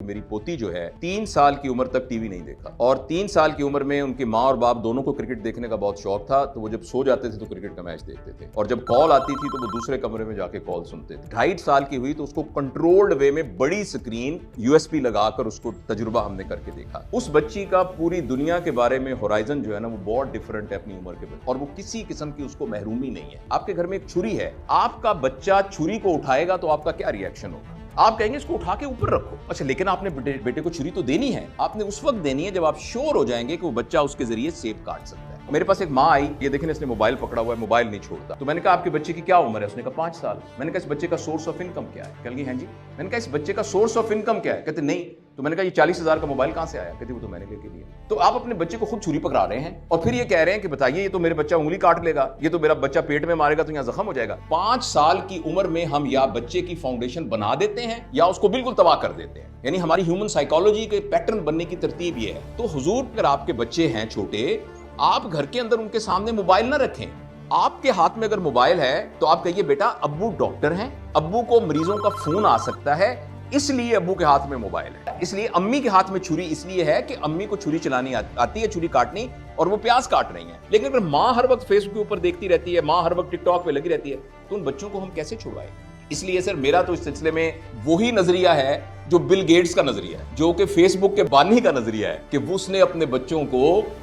मेरी पोती जो है 3 साल की उम्र तक टीवी नहीं देखा, और 3 साल की उम्र में उनकी माँ और बाप दोनों को क्रिकेट देखने का बहुत शौक था। तो वो जब सो जाते थे तो क्रिकेट का मैच देखते थे, और जब कॉल आती थी तो वो दूसरे कमरे में जाके कॉल सुनते थे। 2.5 साल की हुई तो उसको कंट्रोल्ड वे में बड़ी स्क्रीन यूएसबी लगाकर उसको तजुर्बा हमने करके देखा। उस बच्ची का पूरी दुनिया के बारे में होराइजन जो है ना वो बहुत डिफरेंट है अपनी उम्र के बाद, और वो किसी किस्म की उसको महरूमी नहीं है। आपके घर में एक छुरी है, आपका बच्चा छुरी को उठाएगा तो आपका क्या रिएक्शन होगा? आप कहेंगे इसको उठा के ऊपर रखो। अच्छा, लेकिन आपने बेटे को छुरी तो देनी है, आपने उस वक्त देनी है जब आप श्योर हो जाएंगे कि वो बच्चा उसके जरिए सेब काट सकता है। मेरे पास एक माँ आई, ये देखें इसने मोबाइल पकड़ा हुआ है, मोबाइल नहीं छोड़ता। तो मैंने कहा आपके बच्चे की क्या उम्र है? उसने कहा 5 साल। मैंने कहा इस बच्चे का सोर्स ऑफ इनकम क्या है? कह लगी हैं जी। मैंने कहा इस बच्चे का सोर्स ऑफ इनकम क्या है? कहते नहीं। तो मैंने कहा ये 40,000 का मोबाइल कहां से आया? कहते वो तो मैंने लेके दिया। तो आप अपने बच्चे को खुद छुरी पकड़ा रहे हैं और फिर ये कह रहे हैं कि बताइए ये तो मेरे बच्चा उंगली काट लेगा, ये तो मेरा बच्चा पेट में मारेगा तो यहाँ जख्म हो जाएगा। 5 साल की उम्र में हम या बच्चे की फाउंडेशन बना देते हैं या उसको बिल्कुल तबाह कर देते हैं। यानी हमारी ह्यूमन साइकोलॉजी के पैटर्न बनने की तरतीब ये है। तो हुजूर, अगर आपके बच्चे हैं छोटे, आप घर के अंदर उनके सामने मोबाइल ना रखें। आपके हाथ में अगर मोबाइल है तो आप कहिए बेटा अब्बू डॉक्टर हैं, अब्बू को मरीजों का फोन आ सकता है, इसलिए अब्बू के हाथ में मोबाइल है। इसलिए अम्मी के हाथ में छुरी इसलिए है कि अम्मी को छुरी चलानी आती है, छुरी काटनी, और वो प्याज काट रही हैं। लेकिन अगर माँ हर वक्त फेसबुक के ऊपर देखती रहती है, माँ हर वक्त टिकटॉक पे लगी रहती है, तो उन बच्चों को हम कैसे छुड़वाएं? इसलिए सर मेरा तो इस सिलसिले में वही नजरिया है जो बिल गेट्स का नजरिया है, जो कि फेसबुक के बानी का नजरिया है, कि उसने अपने बच्चों को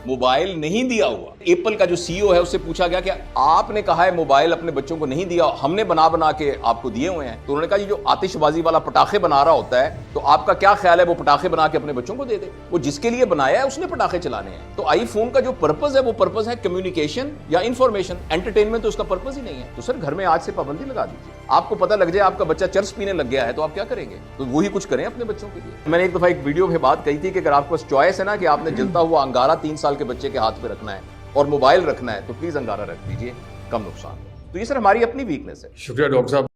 मोबाइल नहीं दिया हुआ। एप्पल का जो सीईओ है उससे पूछा गया कि आपने कहा है मोबाइल अपने बच्चों को नहीं दिया, हमने बना बना के आपको दिए हुए हैं। तो उन्होंने कहा ये जो आतिशबाजी वाला पटाखे बना रहा होता है, तो आपका क्या ख्याल है वो पटाखे बना के अपने बच्चों को दे दे? वो जिसके लिए बनाया है उसने पटाखे चलाने हैं। तो आईफोन का जो पर्पज है वो पर्पज है कम्युनिकेशन या इंफॉर्मेशन, एंटरटेनमेंट तो उसका पर्पज ही नहीं है। तो सर घर में आज से पाबंदी लगा दीजिए। आपको पता लग जाए आपका बच्चा चर्स पीने लग गया है तो आप क्या करेंगे? तो वही कुछ करें अपने बच्चों के लिए। मैंने एक दफा एक वीडियो में बात कही थी कि अगर आपके पास चॉइस है ना कि आपने जलता हुआ अंगारा 3 साल के बच्चे के हाथ पे रखना है और मोबाइल रखना है, तो प्लीज अंगारा रख दीजिए, कम नुकसान। तो ये सर हमारी अपनी वीकनेस है। शुक्रिया डॉक्टर साहब।